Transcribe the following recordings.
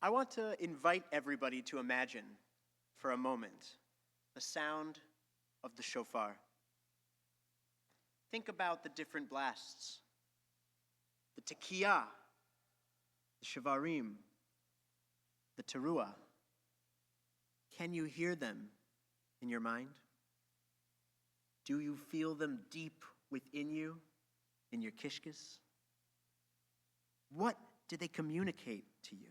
I want to invite everybody to imagine for a moment the sound of the shofar. Think about the different blasts, the tekiah, the shavarim, the teruah. Can you hear them in your mind? Do you feel them deep within you, in your kishkes? What do they communicate to you?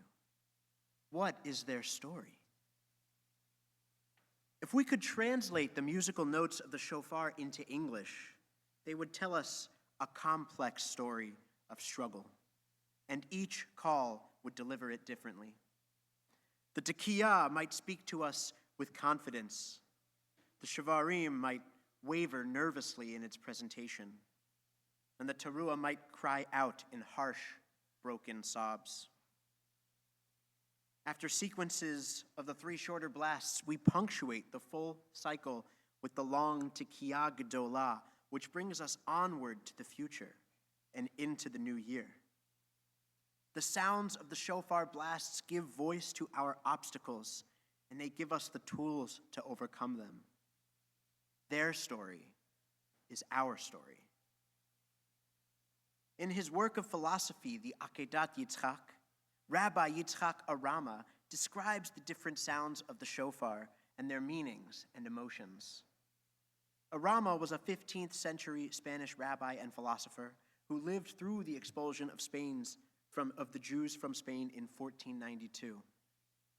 What is their story? If we could translate the musical notes of the shofar into English, they would tell us a complex story of struggle, and each call would deliver it differently. The tekiah might speak to us with confidence. The shavarim might waver nervously in its presentation, and the teruah might cry out in harsh, broken sobs. After sequences of the three shorter blasts, we punctuate the full cycle with the long tekiah gedolah, which brings us onward to the future and into the new year. The sounds of the shofar blasts give voice to our obstacles, and they give us the tools to overcome them. Their story is our story. In his work of philosophy, the Akedat Yitzchak, Rabbi Yitzchak Arama describes the different sounds of the shofar and their meanings and emotions. Arama was a 15th century Spanish rabbi and philosopher who lived through the expulsion of the Jews from Spain in 1492.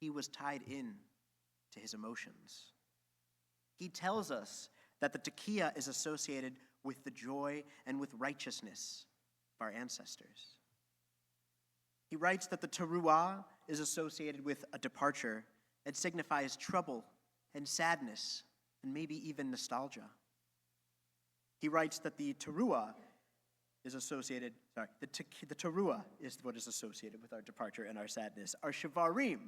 He was tied in to his emotions. He tells us that the tekiah is associated with the joy and with righteousness of our ancestors. He writes that the teruah is associated with a departure that signifies trouble and sadness and maybe even nostalgia. He writes that the teruah is associated, the teruah is what is associated with our departure and our sadness. Our shavarim,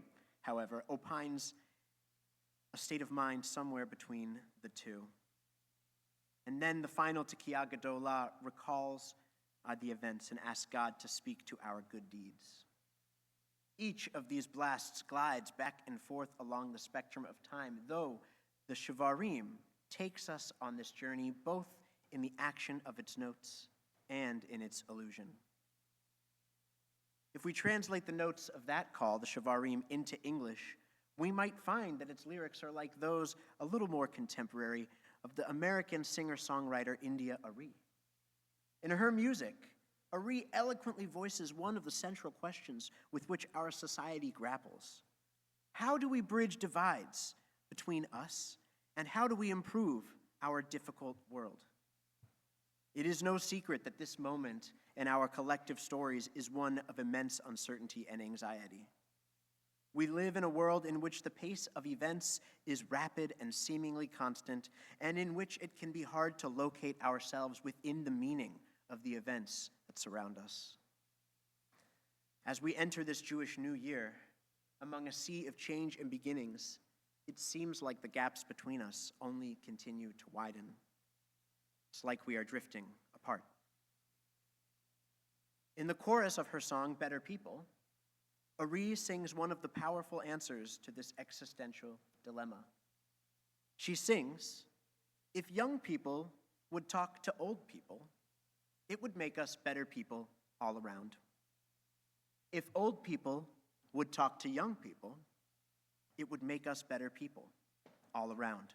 however, opines a state of mind somewhere between the two. And then the final tekiah gedolah recalls the events and asks God to speak to our good deeds. Each of these blasts glides back and forth along the spectrum of time, though the shavarim takes us on this journey both in the action of its notes and in its illusion. If we translate the notes of that call, the shavarim, into English, we might find that its lyrics are like those, a little more contemporary, of the American singer-songwriter India Arie. In her music, Arie eloquently voices one of the central questions with which our society grapples. How do we bridge divides between us, and how do we improve our difficult world? It is no secret that this moment in our collective stories is one of immense uncertainty and anxiety. We live in a world in which the pace of events is rapid and seemingly constant, and in which it can be hard to locate ourselves within the meaning of the events that surround us. As we enter this Jewish New Year, among a sea of change and beginnings, it seems like the gaps between us only continue to widen. It's like we are drifting apart. In the chorus of her song, Better People, Arie sings one of the powerful answers to this existential dilemma. She sings, "If young people would talk to old people, it would make us better people all around. If old people would talk to young people, it would make us better people all around."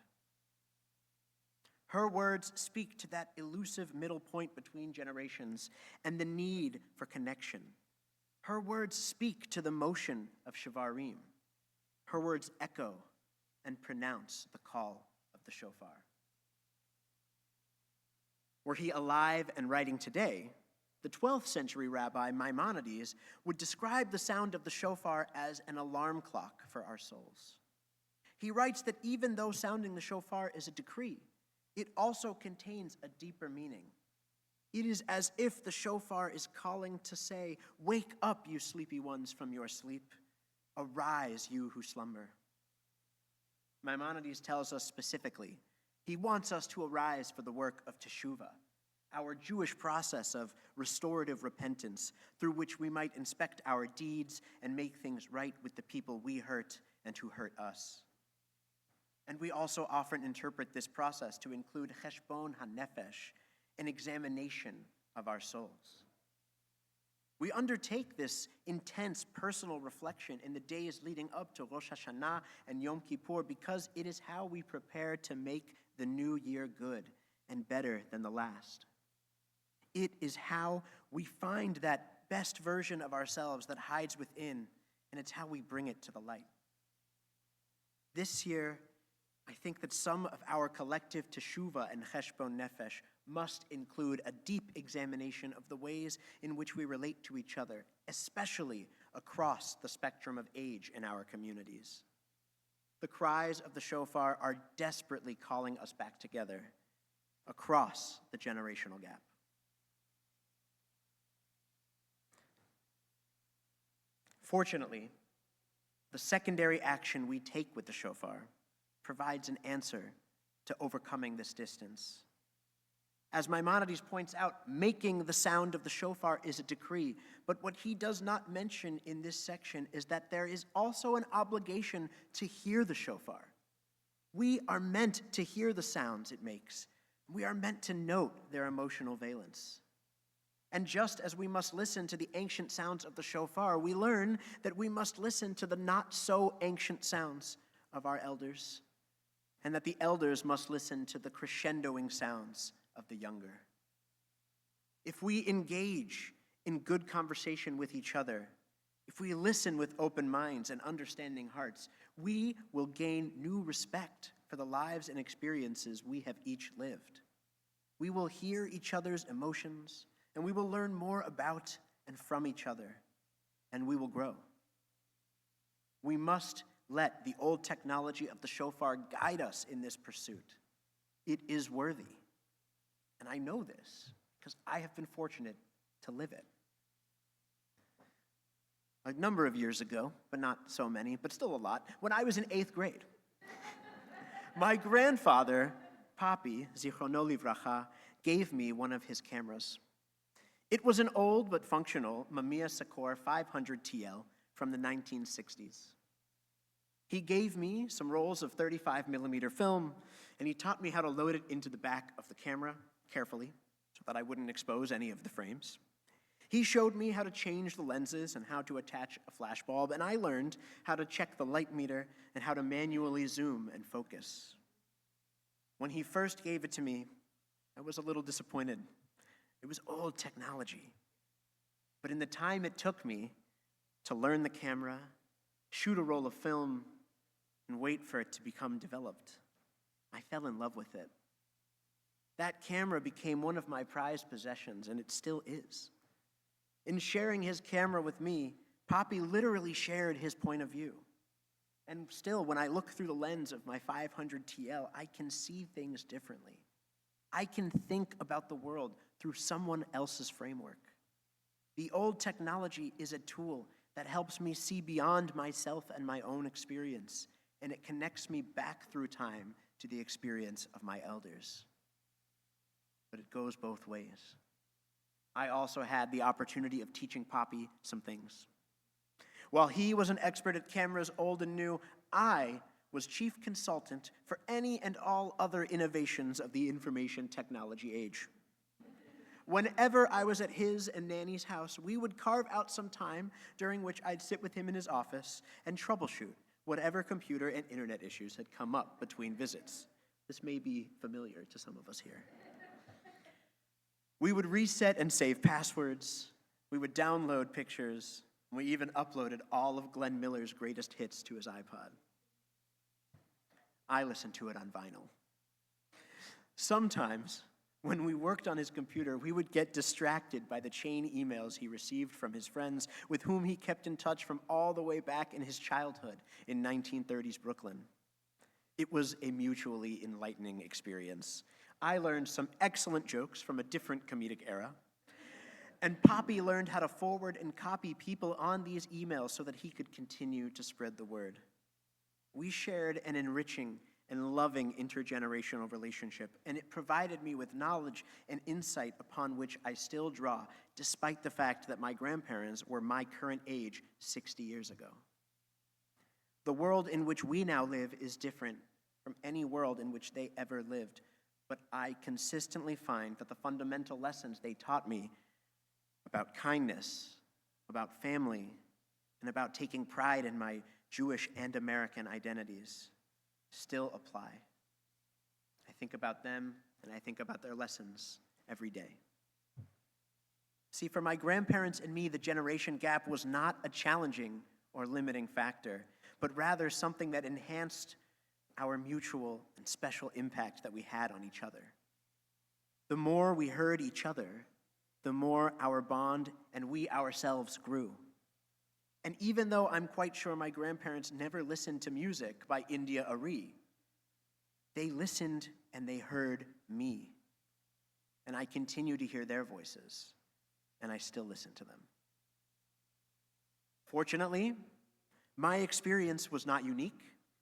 Her words speak to that elusive middle point between generations and the need for connection. Her words speak to the motion of shavarim. Her words echo and pronounce the call of the shofar. Were he alive and writing today, the 12th century rabbi Maimonides would describe the sound of the shofar as an alarm clock for our souls. He writes that even though sounding the shofar is a decree, it also contains a deeper meaning. It is as if the shofar is calling to say, "Wake up, you sleepy ones, from your sleep. Arise, you who slumber." Maimonides tells us specifically, he wants us to arise for the work of teshuvah, our Jewish process of restorative repentance, through which we might inspect our deeds and make things right with the people we hurt and who hurt us. And we also often interpret this process to include cheshbon hanefesh, an examination of our souls. We undertake this intense personal reflection in the days leading up to Rosh Hashanah and Yom Kippur because it is how we prepare to make the new year good and better than the last. It is how we find that best version of ourselves that hides within, and it's how we bring it to the light. This year, I think that some of our collective teshuvah and cheshbon nefesh must include a deep examination of the ways in which we relate to each other, especially across the spectrum of age in our communities. The cries of the shofar are desperately calling us back together across the generational gap. Fortunately, the secondary action we take with the shofar provides an answer to overcoming this distance. As Maimonides points out, making the sound of the shofar is a decree, but what he does not mention in this section is that there is also an obligation to hear the shofar. We are meant to hear the sounds it makes. We are meant to note their emotional valence. And just as we must listen to the ancient sounds of the shofar, we learn that we must listen to the not-so-ancient sounds of our elders, and that the elders must listen to the crescendoing sounds of the younger. If we engage in good conversation with each other, if we listen with open minds and understanding hearts, we will gain new respect for the lives and experiences we have each lived. We will hear each other's emotions, and we will learn more about and from each other, and we will grow. We must let the old technology of the shofar guide us in this pursuit. It is worthy. And I know this because I have been fortunate to live it. A number of years ago, but not so many, but still a lot, when I was in 8th grade, my grandfather, Papi, Zichrono Livracha, gave me one of his cameras. It was an old but functional Mamiya Secor 500 TL from the 1960s. He gave me some rolls of 35 millimeter film, and he taught me how to load it into the back of the camera carefully so that I wouldn't expose any of the frames. He showed me how to change the lenses and how to attach a flash bulb, and I learned how to check the light meter and how to manually zoom and focus. When he first gave it to me, I was a little disappointed. It was old technology. But in the time it took me to learn the camera, shoot a roll of film, and wait for it to become developed, I fell in love with it. That camera became one of my prized possessions, and it still is. In sharing his camera with me, Papi literally shared his point of view. And still, when I look through the lens of my 500 TL, I can see things differently. I can think about the world through someone else's framework. The old technology is a tool that helps me see beyond myself and my own experience, and it connects me back through time to the experience of my elders. But it goes both ways. I also had the opportunity of teaching Papi some things. While he was an expert at cameras old and new, I was chief consultant for any and all other innovations of the information technology age. Whenever I was at his and Nanny's house, we would carve out some time during which I'd sit with him in his office and troubleshoot whatever computer and internet issues had come up between visits. This may be familiar to some of us here. We would reset and save passwords. We would download pictures. And we even uploaded all of Glenn Miller's greatest hits to his iPod. I listened to it on vinyl. Sometimes, when we worked on his computer, we would get distracted by the chain emails he received from his friends with whom he kept in touch from all the way back in his childhood in 1930s Brooklyn. It was a mutually enlightening experience. I learned some excellent jokes from a different comedic era, and Papi learned how to forward and copy people on these emails so that he could continue to spread the word. We shared an enriching and loving intergenerational relationship, and it provided me with knowledge and insight upon which I still draw, despite the fact that my grandparents were my current age 60 years ago. The world in which we now live is different from any world in which they ever lived, but I consistently find that the fundamental lessons they taught me about kindness, about family, and about taking pride in my Jewish and American identities still apply. I think about them and I think about their lessons every day. See, for my grandparents and me, the generation gap was not a challenging or limiting factor, but rather something that enhanced our mutual and special impact that we had on each other. The more we heard each other, the more our bond and we ourselves grew. And even though I'm quite sure my grandparents never listened to music by India Arie, they listened and they heard me. And I continue to hear their voices, and I still listen to them. Fortunately, my experience was not unique,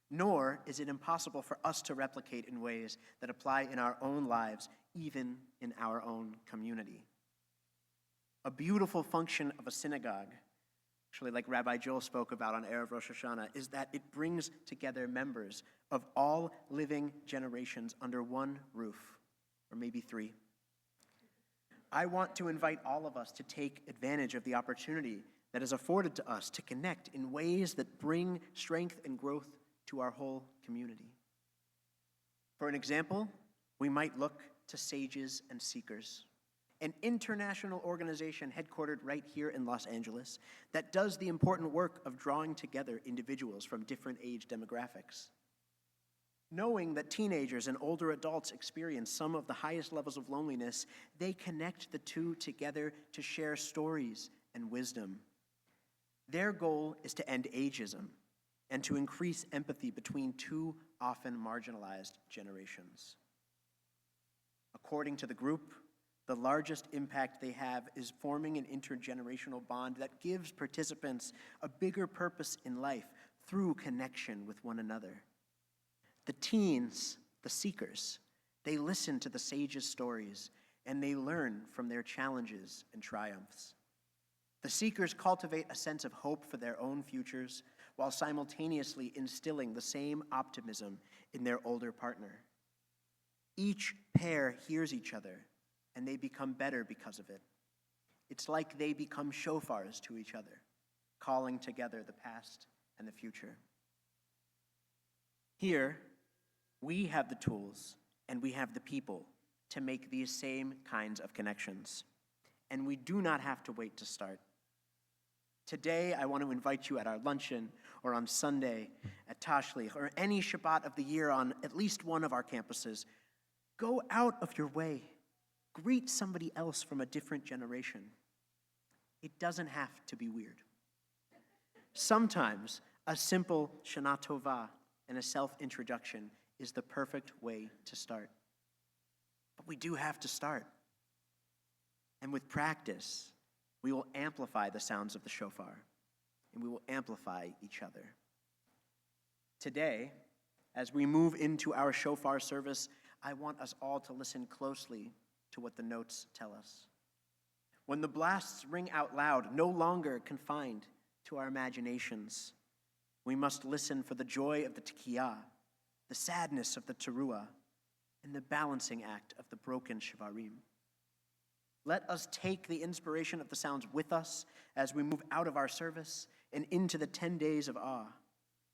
nor is it impossible for us to replicate in ways that apply in our own lives, even in our own community. A beautiful function of a synagogue, actually like Rabbi Joel spoke about on Erev Rosh Hashanah, is that it brings together members of all living generations under one roof, or maybe three. I want to invite all of us to take advantage of the opportunity that is afforded to us to connect in ways that bring strength and growth to our whole community. For an example, we might look to Sages and Seekers, an international organization headquartered right here in Los Angeles that does the important work of drawing together individuals from different age demographics. Knowing that teenagers and older adults experience some of the highest levels of loneliness, they connect the two together to share stories and wisdom. Their goal is to end ageism and to increase empathy between two often marginalized generations. According to the group, the largest impact they have is forming an intergenerational bond that gives participants a bigger purpose in life through connection with one another. The teens, the seekers, they listen to the sages' stories and they learn from their challenges and triumphs. The seekers cultivate a sense of hope for their own futures while simultaneously instilling the same optimism in their older partner. Each pair hears each other and they become better because of it. It's like they become shofars to each other, calling together the past and the future. Here, we have the tools and we have the people to make these same kinds of connections. And we do not have to wait to start. Today, I want to invite you at our luncheon or on Sunday at Tashlich or any Shabbat of the year on at least one of our campuses. Go out of your way. Greet somebody else from a different generation. It doesn't have to be weird. Sometimes a simple Shana Tova and a self-introduction is the perfect way to start. But we do have to start. And with practice, we will amplify the sounds of the shofar, and we will amplify each other. Today, as we move into our shofar service, I want us all to listen closely to what the notes tell us. When the blasts ring out loud, no longer confined to our imaginations, we must listen for the joy of the tekiyah, the sadness of the teruah, and the balancing act of the broken shivarim. Let us take the inspiration of the sounds with us as we move out of our service and into the 10 days of awe.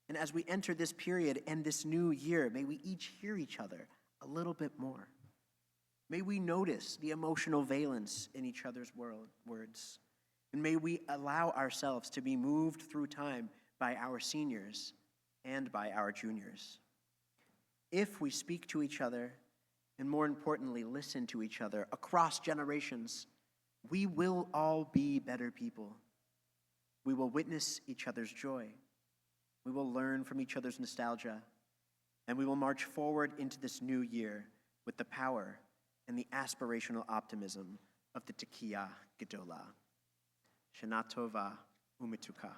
And as we enter this period and this new year, may we each hear each other a little bit more. May we notice the emotional valence in each other's words. And may we allow ourselves to be moved through time by our seniors and by our juniors. If we speak to each other, and more importantly, listen to each other across generations, we will all be better people. We will witness each other's joy. We will learn from each other's nostalgia. And we will march forward into this new year with the power and the aspirational optimism of the Tekiyah Gedolah. Shana Tova Umituka.